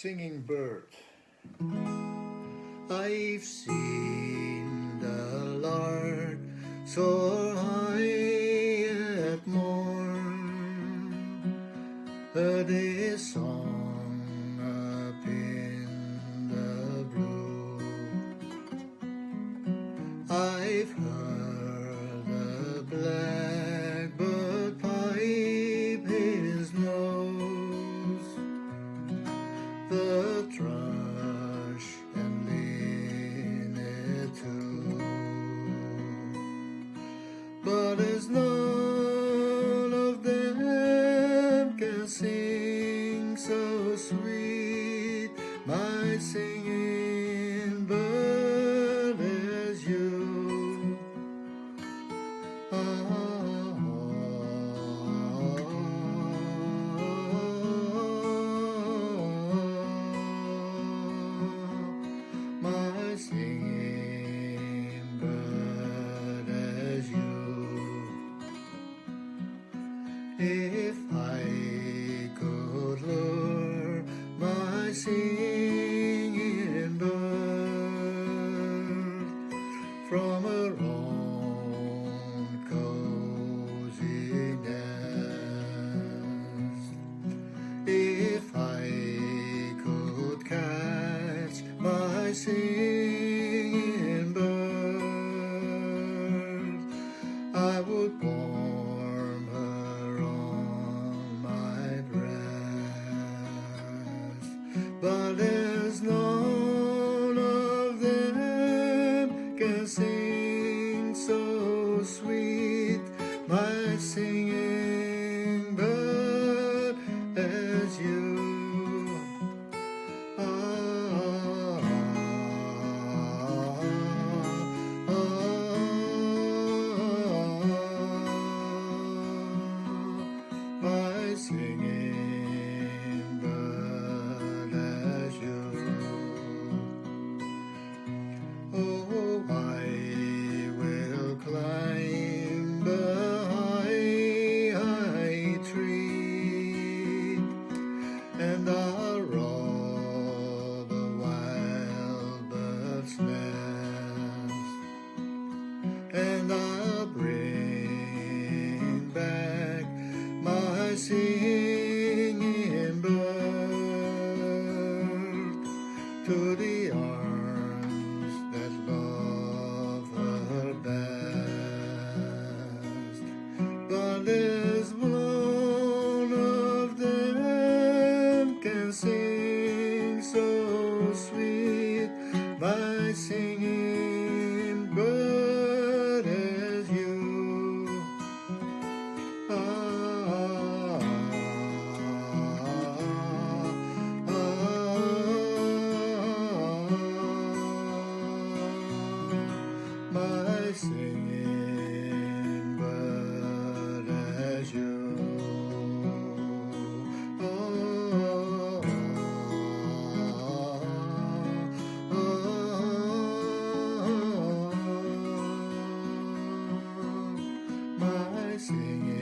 Singing bird. I've seen the lark soar high at morn, heard his song up in the blue. I've heard the blackbird pipe his nose, the thrush and linnet too, but as none of them can sing so sweet my singing bird as you. My singing bird as you. If I could lure my singing bird from her own cozy nest, if I could catch my singing bird, I would warm her on my breast. But as none of them can sing so sweet my singing bird as you. My singing bird as you. Oh, I will climb the high, high tree, and I'll rob the wild bird's nest, and I'll bring back my singing bird to the arms that love her best. But as one of them can sing so sweet my singing bird as you. My singing bird as you. My singing